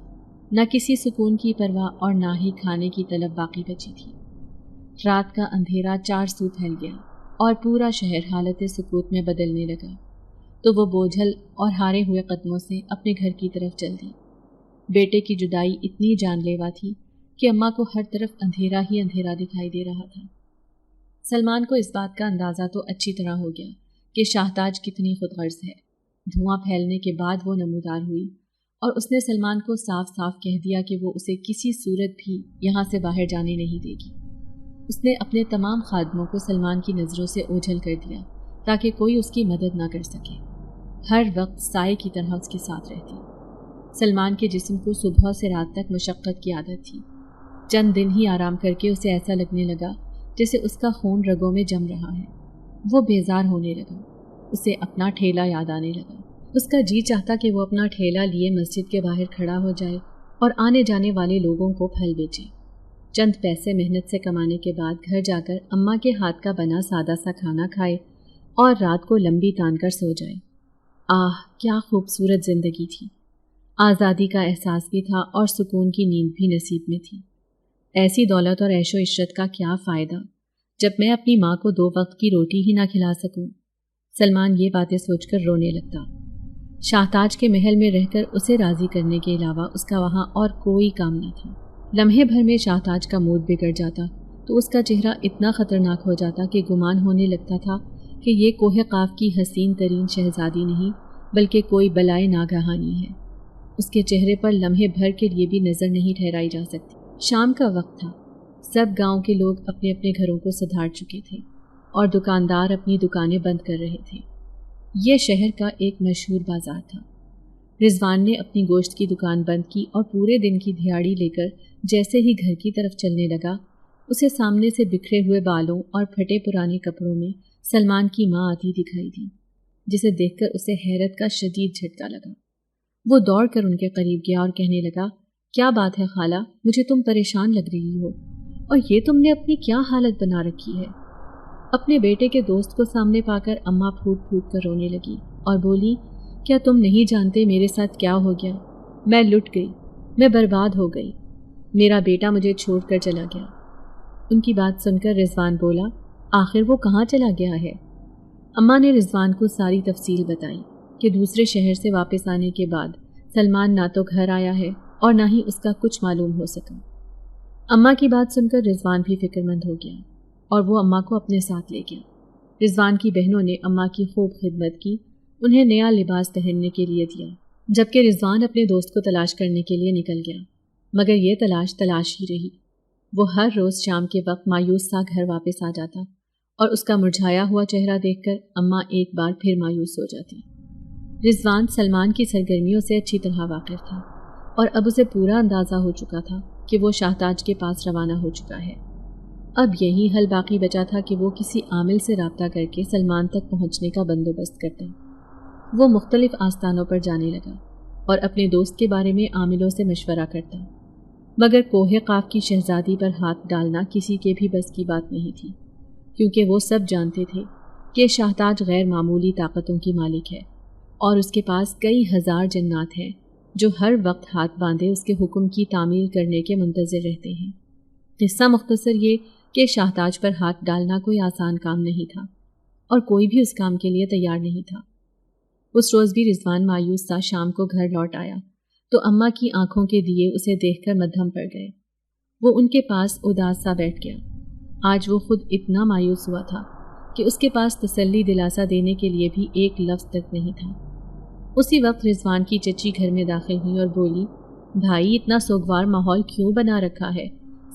S2: نہ کسی سکون کی پرواہ اور نہ ہی کھانے کی طلب باقی بچی تھی۔ رات کا اندھیرا چار سو پھیل گیا اور پورا شہر حالت سکوت میں بدلنے لگا، تو وہ بوجھل اور ہارے ہوئے قدموں سے اپنے گھر کی طرف چل دی۔ بیٹے کی جدائی اتنی جان لیوا تھی کہ اماں کو ہر طرف اندھیرا ہی اندھیرا دکھائی دے رہا تھا۔ سلمان کو اس بات کا اندازہ تو اچھی طرح ہو گیا کہ شاہتاج کتنی خود غرض ہے۔ دھواں پھیلنے کے بعد وہ نمودار ہوئی اور اس نے سلمان کو صاف صاف کہہ دیا کہ وہ اسے کسی صورت بھی یہاں سے باہر جانے نہیں دے گی۔ اس نے اپنے تمام خادموں کو سلمان کی نظروں سے اوجھل کر دیا تاکہ کوئی اس کی مدد نہ کر سکے۔ ہر وقت سائے کی طرح اس کے ساتھ رہتی۔ سلمان کے جسم کو صبح سے رات تک مشقت کی عادت تھی۔ چند دن ہی آرام کر کے اسے ایسا لگنے لگا جیسے اس کا خون رگوں میں جم رہا ہے۔ وہ بیزار ہونے لگا، اسے اپنا ٹھیلا یاد آنے لگا۔ اس کا جی چاہتا کہ وہ اپنا ٹھیلا لیے مسجد کے باہر کھڑا ہو جائے اور آنے جانے والے لوگوں کو پھل بیچے۔ چند پیسے محنت سے کمانے کے بعد گھر جا کر اماں کے ہاتھ کا بنا سادہ سا کھانا کھائے اور رات کو لمبی تان کر سو جائے۔ آہ، کیا خوبصورت زندگی تھی! آزادی کا احساس بھی تھا اور سکون کی نیند بھی نصیب میں تھی۔ ایسی دولت اور عیش و عشرت کا کیا فائدہ جب میں اپنی ماں کو 2 وقت کی روٹی ہی نہ کھلا سکوں۔ سلمان یہ باتیں سوچ کر رونے لگتا۔ شاہتاج کے محل میں رہ کر اسے راضی کرنے کے علاوہ اس کا وہاں اور کوئی کام نہ تھا۔ لمحے بھر میں شاہتاج کا موڈ بگڑ جاتا تو اس کا چہرہ اتنا خطرناک ہو جاتا کہ گمان ہونے لگتا تھا کہ یہ کوہ قاف کی حسین ترین شہزادی نہیں بلکہ کوئی بلائے ناگہانی ہے۔ اس کے چہرے پر لمحے بھر کے لیے بھی نظر نہیں ٹھہرائی جا سکتی۔ شام کا وقت تھا، سب گاؤں کے لوگ اپنے اپنے گھروں کو سدھار چکے تھے اور دکاندار اپنی دکانیں بند کر رہے تھے۔ یہ شہر کا ایک مشہور بازار تھا۔ رضوان نے اپنی گوشت کی دکان بند کی اور پورے دن کی دھیاڑی لے کر جیسے ہی گھر کی طرف چلنے لگا، اسے سامنے سے بکھرے ہوئے بالوں اور پھٹے پرانے کپڑوں میں سلمان کی ماں آتی دکھائی دی، جسے دیکھ کر اسے حیرت کا شدید جھٹکا لگا۔ وہ دوڑ کر ان کے قریب گیا اور کہنے لگا، کیا بات ہے خالہ، مجھے تم پریشان لگ رہی ہو، اور یہ تم نے اپنی کیا حالت بنا رکھی ہے؟ اپنے بیٹے کے دوست کو سامنے پا کر اماں پھوٹ پھوٹ کر رونے لگی اور بولی، کیا تم نہیں جانتے میرے ساتھ کیا ہو گیا؟ میں لٹ گئی، میں برباد ہو گئی، میرا بیٹا مجھے چھوڑ کر چلا گیا۔ ان کی بات سن کر رضوان بولا، آخر وہ کہاں چلا گیا ہے؟ اماں نے رضوان کو ساری تفصیل بتائی کہ دوسرے شہر سے واپس آنے کے بعد سلمان نہ تو گھر آیا ہے اور نہ ہی اس کا کچھ معلوم ہو سکا۔ اماں کی بات سن کر رضوان بھی فکر مند ہو گیا اور وہ اماں کو اپنے ساتھ لے گیا۔ رضوان کی بہنوں نے اماں کی خوب خدمت کی، انہیں نیا لباس پہننے کے لیے دیا، جبکہ رضوان اپنے دوست کو تلاش کرنے کے لیے نکل گیا، مگر یہ تلاش ہی رہی۔ وہ ہر روز شام کے وقت مایوس سا گھر واپس آ جاتا اور اس کا مرجھایا ہوا چہرہ دیکھ کر اماں ایک بار پھر مایوس ہو جاتی۔ رضوان سلمان کی سرگرمیوں سے اچھی طرح واقف تھا اور اب اسے پورا اندازہ ہو چکا تھا کہ وہ شاہتاج کے پاس روانہ ہو چکا ہے۔ اب یہی حل باقی بچا تھا کہ وہ کسی عامل سے رابطہ کر کے سلمان تک پہنچنے کا بندوبست کرتا۔ وہ مختلف آستانوں پر جانے لگا اور اپنے دوست کے بارے میں عاملوں سے مشورہ کرتا، مگر کوہ قاف کی شہزادی پر ہاتھ ڈالنا کسی کے بھی بس کی بات نہیں تھی، کیونکہ وہ سب جانتے تھے کہ شاہتاج غیر معمولی طاقتوں کی مالک ہے اور اس کے پاس کئی ہزار جنات ہیں جو ہر وقت ہاتھ باندھے اس کے حکم کی تعمیل کرنے کے منتظر رہتے ہیں۔ قصہ مختصر یہ کہ شاہتاج پر ہاتھ ڈالنا کوئی آسان کام نہیں تھا اور کوئی بھی اس کام کے لیے تیار نہیں تھا۔ اس روز بھی رضوان مایوس سا شام کو گھر لوٹ آیا تو اماں کی آنکھوں کے دیے اسے دیکھ کر مدھم پڑ گئے۔ وہ ان کے پاس اداس سا بیٹھ گیا۔ آج وہ خود اتنا مایوس ہوا تھا کہ اس کے پاس تسلی دلاسا دینے کے لیے بھی ایک لفظ تک نہیں تھا۔ اسی وقت رضوان کی چچی گھر میں داخل ہوئی اور بولی، بھائی اتنا سوگوار ماحول کیوں بنا رکھا ہے؟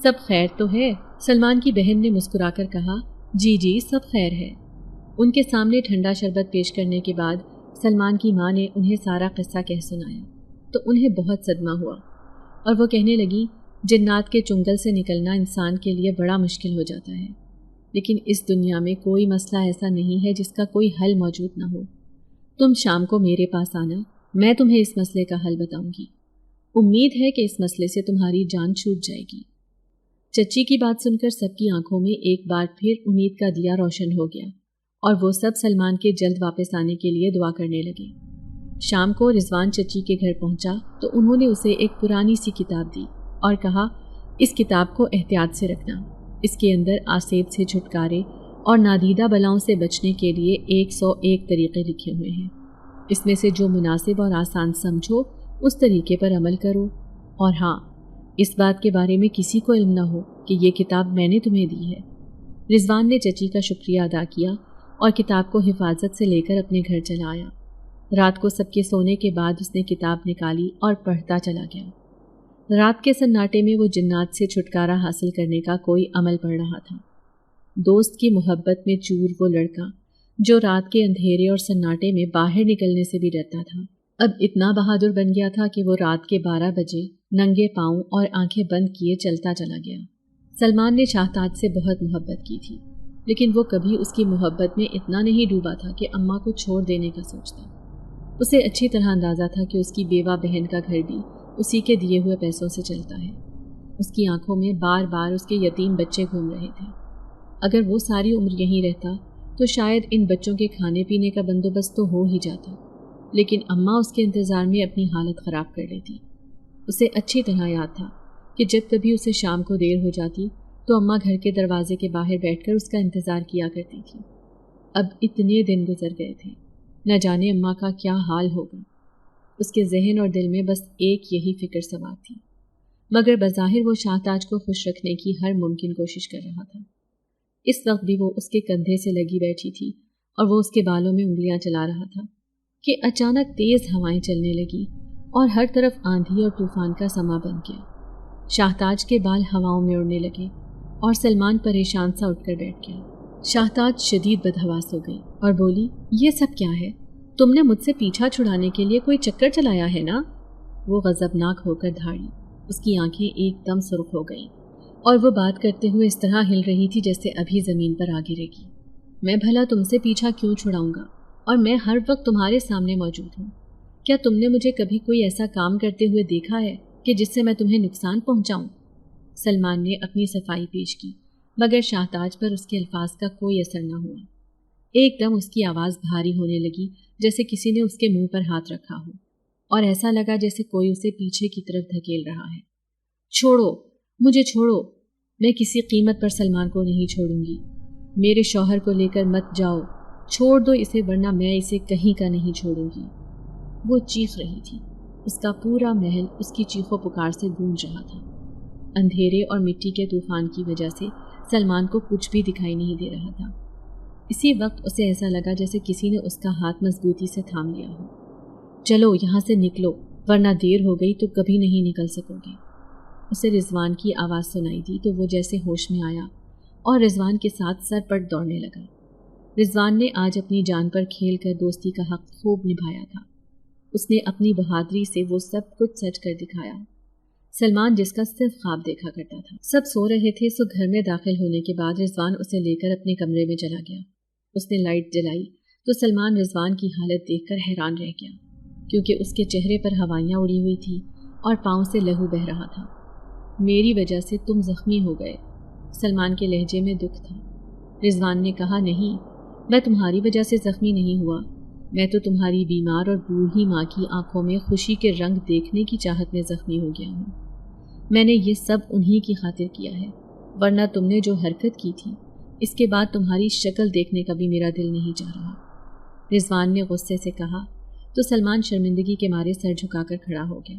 S2: سب خیر تو ہے؟ سلمان کی بہن نے مسکرا کر کہا، جی جی سب خیر ہے۔ ان کے سامنے ٹھنڈا شربت پیش کرنے کے بعد سلمان کی ماں نے انہیں سارا قصہ کہہ سنایا تو انہیں بہت صدمہ ہوا، اور وہ کہنے لگی، جنات کے چنگل سے نکلنا انسان کے لیے بڑا مشکل ہو جاتا ہے، لیکن اس دنیا میں کوئی مسئلہ ایسا نہیں ہے جس کا کوئی حل موجود نہ ہو۔ تم شام کو میرے پاس آنا، میں تمہیں اس مسئلے کا حل بتاؤں گی۔ امید ہے کہ اس مسئلے سے تمہاری جان چھوٹ جائے گی۔ چچی کی بات سن کر سب کی آنکھوں میں ایک بار پھر امید کا دیا روشن ہو گیا، اور وہ سب سلمان کے جلد واپس آنے کے لیے دعا کرنے لگے۔ شام کو رضوان چچی کے گھر پہنچا تو انہوں نے اسے ایک پرانی سی کتاب دی اور کہا، اس کتاب کو احتیاط سے رکھنا، اس کے اندر آسیب سے چھٹکارے اور نادیدہ بلاؤں سے بچنے کے لیے 101 طریقے لکھے ہوئے ہیں۔ اس میں سے جو مناسب اور آسان سمجھو اس طریقے پر عمل کرو، اور ہاں، اس بات کے بارے میں کسی کو علم نہ ہو کہ یہ کتاب میں نے تمہیں دی ہے۔ رضوان نے چچی کا شکریہ ادا کیا اور کتاب کو حفاظت سے لے کر اپنے گھر چلا آیا۔ رات کو سب کے سونے کے بعد اس نے کتاب نکالی اور پڑھتا چلا گیا۔ رات کے سناٹے میں وہ جنات سے چھٹکارا حاصل کرنے کا کوئی عمل پڑھ رہا تھا۔ دوست کی محبت میں چور وہ لڑکا جو رات کے اندھیرے اور سناٹے میں باہر نکلنے سے بھی ڈرتا تھا، اب اتنا بہادر بن گیا تھا کہ وہ رات کے 12 بجے ننگے پاؤں اور آنکھیں بند کیے چلتا چلا گیا۔ سلمان نے شاہتاج سے بہت محبت کی تھی، لیکن وہ کبھی اس کی محبت میں اتنا نہیں ڈوبا تھا کہ اماں کو چھوڑ دینے کا سوچتا۔ اسے اچھی طرح اندازہ تھا کہ اس کی بیوہ بہن کا گھر بھی اسی کے دیے ہوئے پیسوں سے چلتا ہے۔ اس کی آنکھوں میں بار بار اس کے یتیم بچے گھوم رہے تھے۔ اگر وہ ساری عمر یہیں رہتا تو شاید ان بچوں کے کھانے پینے کا بندوبست تو ہو ہی جاتا، لیکن اماں اس کے انتظار میں اپنی حالت خراب کر لیتی۔ اسے اچھی طرح یاد تھا کہ جب کبھی اسے شام کو دیر ہو جاتی تو اماں گھر کے دروازے کے باہر بیٹھ کر اس کا انتظار کیا کرتی تھی۔ اب اتنے دن گزر گئے تھے، نہ جانے اماں کا کیا حال ہوگا۔ اس کے ذہن اور دل میں بس ایک یہی فکر سوار تھی، مگر بظاہر وہ شاہتاج کو خوش رکھنے کی ہر ممکن کوشش کر رہا تھا۔ اس وقت بھی وہ اس کے کندھے سے لگی بیٹھی تھی اور وہ اس کے بالوں میں انگلیاں چلا رہا تھا کہ اچانک تیز ہوائیں چلنے لگی اور ہر طرف آندھی اور طوفان کا سما بن گیا۔ شاہتاج کے بال ہواؤں میں اڑنے لگے اور سلمان پریشان سا اٹھ کر بیٹھ گیا۔ شاہتاج شدید بدحواس ہو گئی اور بولی، یہ سب کیا ہے؟ تم نے مجھ سے پیچھا چھڑانے کے لیے کوئی چکر چلایا ہے نا؟ وہ غضبناک ہو کر دھاڑی، اس کی آنکھیں ایک دم سرخ ہو گئیں اور وہ بات کرتے ہوئے اس طرح ہل رہی تھی جیسے ابھی زمین پر آ گرے گی۔ میں بھلا تم سے پیچھا کیوں چھڑاؤں گا؟ اور میں ہر وقت تمہارے سامنے موجود ہوں۔ کیا تم نے مجھے کبھی کوئی ایسا کام کرتے ہوئے دیکھا ہے کہ جس سے میں تمہیں نقصان پہنچاؤں؟ سلمان نے اپنی صفائی پیش کی، مگر شاہتاج پر اس کے الفاظ کا کوئی اثر نہ ہوا۔ ایک دم اس کی آواز بھاری ہونے لگی جیسے کسی نے اس کے منہ پر ہاتھ رکھا ہو، اور ایسا لگا جیسے کوئی اسے پیچھے کی طرف دھکیل رہا ہے۔ چھوڑو، مجھے چھوڑو، میں کسی قیمت پر سلمان کو نہیں چھوڑوں گی۔ میرے شوہر کو لے کر مت جاؤ، چھوڑ دو اسے ورنہ میں اسے کہیں کا نہیں چھوڑوں گی۔ وہ چیخ رہی تھی، اس کا پورا محل اس کی چیخو پکار سے گونج رہا تھا۔ اندھیرے اور مٹی کے طوفان کی وجہ سے سلمان کو کچھ بھی دکھائی نہیں دے رہا تھا۔ اسی وقت اسے ایسا لگا جیسے کسی نے اس کا ہاتھ مضبوطی سے تھام لیا ہو۔ چلو یہاں سے نکلو ورنہ دیر ہو گئی تو کبھی نہیں نکل سکو گے۔ اسے رضوان کی آواز سنائی دی تو وہ جیسے ہوش میں آیا اور رضوان کے ساتھ سر پٹ دوڑنے لگا۔ رضوان نے آج اپنی جان پر کھیل کر دوستی کا حق خوب نبھایا تھا۔ اس نے اپنی بہادری سے وہ سب کچھ سچ کر دکھایا۔ سلمان جس کا صرف خواب دیکھا کرتا تھا۔ سب سو رہے تھے، سو گھر میں داخل ہونے کے بعد رضوان اسے لے کر اپنے کمرے میں چلا گیا۔ اس نے لائٹ جلائی تو سلمان رضوان کی حالت دیکھ کر حیران رہ گیا، کیونکہ اس کے چہرے پر ہوائیاں اڑی ہوئی تھیں اور پاؤں سے لہو بہہ رہا تھا۔ میری وجہ سے تم زخمی ہو گئے، سلمان کے لہجے میں دکھ تھا۔ رضوان نے کہا، نہیں، میں تمہاری وجہ سے زخمی نہیں ہوا، میں تو تمہاری بیمار اور بوڑھی ماں کی آنکھوں میں خوشی کے رنگ دیکھنے کی چاہت میں زخمی ہو گیا ہوں۔ میں نے یہ سب انہی کی خاطر کیا ہے، ورنہ تم نے جو حرکت کی تھی اس کے بعد تمہاری شکل دیکھنے کا بھی میرا دل نہیں چاہ رہا۔ رضوان نے غصے سے کہا تو سلمان شرمندگی کے مارے سر جھکا کر کھڑا ہو گیا۔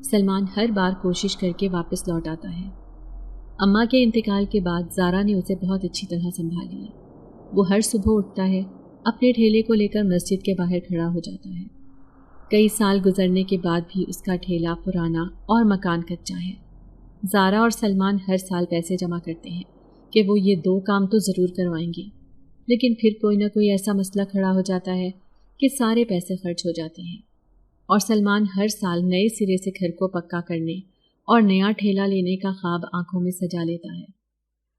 S2: سلمان ہر بار کوشش کر کے واپس لوٹ آتا ہے۔ اماں کے انتقال کے بعد زارا نے اسے بہت اچھی طرح سنبھالی ہے۔ وہ ہر صبح اٹھتا ہے، اپنے ٹھیلے کو لے کر مسجد کے باہر کھڑا ہو جاتا ہے۔ کئی سال گزرنے کے بعد بھی اس کا ٹھیلا پرانا اور مکان کچا ہے۔ زارا اور سلمان ہر سال پیسے جمع کرتے ہیں کہ وہ یہ 2 کام تو ضرور کروائیں گے، لیکن پھر کوئی نہ کوئی ایسا مسئلہ کھڑا ہو جاتا ہے کہ سارے پیسے خرچ ہو جاتے ہیں، اور سلمان ہر سال نئے سرے سے گھر کو پکا کرنے اور نیا ٹھیلا لینے کا خواب آنکھوں میں سجا لیتا ہے۔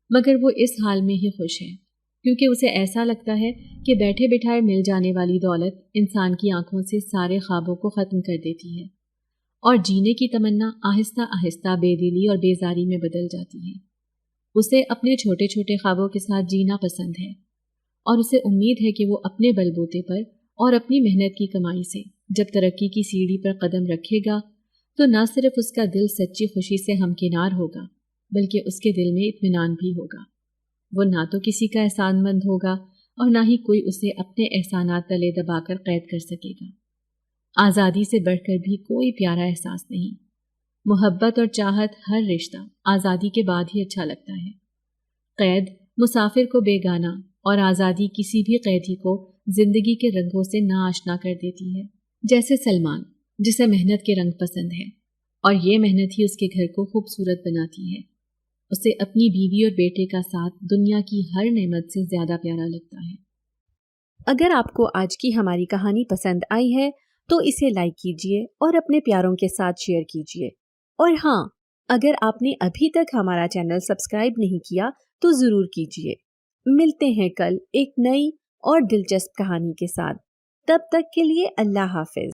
S2: مگر وہ اس حال میں ہی خوش ہے، کیونکہ اسے ایسا لگتا ہے کہ بیٹھے بٹھائے مل جانے والی دولت انسان کی آنکھوں سے سارے خوابوں کو ختم کر دیتی ہے، اور جینے کی تمنا آہستہ آہستہ بے دلی اور بیزاری میں بدل جاتی ہے۔ اسے اپنے چھوٹے چھوٹے خوابوں کے ساتھ جینا پسند ہے، اور اسے امید ہے کہ وہ اپنے بل بوتے پر اور اپنی محنت کی کمائی سے جب ترقی کی سیڑھی پر قدم رکھے گا تو نہ صرف اس کا دل سچی خوشی سے ہمکنار ہوگا، بلکہ اس کے دل میں اطمینان بھی ہوگا۔ وہ نہ تو کسی کا احسان مند ہوگا اور نہ ہی کوئی اسے اپنے احسانات تلے دبا کر قید کر سکے گا۔ آزادی سے بڑھ کر بھی کوئی پیارا احساس نہیں۔ محبت اور چاہت ہر رشتہ آزادی کے بعد ہی اچھا لگتا ہے۔ قید مسافر کو بیگانہ اور آزادی کسی بھی قیدی کو زندگی کے رنگوں سے ناآشنا کر دیتی ہے، جیسے سلمان جسے محنت کے رنگ پسند ہے، اور یہ محنت ہی اس کے گھر کو خوبصورت بناتی ہے۔ اسے اپنی بیوی اور بیٹے کا ساتھ دنیا کی ہر نعمت سے زیادہ پیارا لگتا ہے۔
S1: اگر آپ کو آج کی ہماری کہانی پسند آئی ہے تو اسے لائک کیجیے اور اپنے پیاروں کے ساتھ شیئر کیجیے، اور ہاں، اگر آپ نے ابھی تک ہمارا چینل سبسکرائب نہیں کیا تو ضرور کیجیے۔ ملتے ہیں کل ایک نئی اور دلچسپ کہانی کے ساتھ، تب تک کے لیے اللہ حافظ۔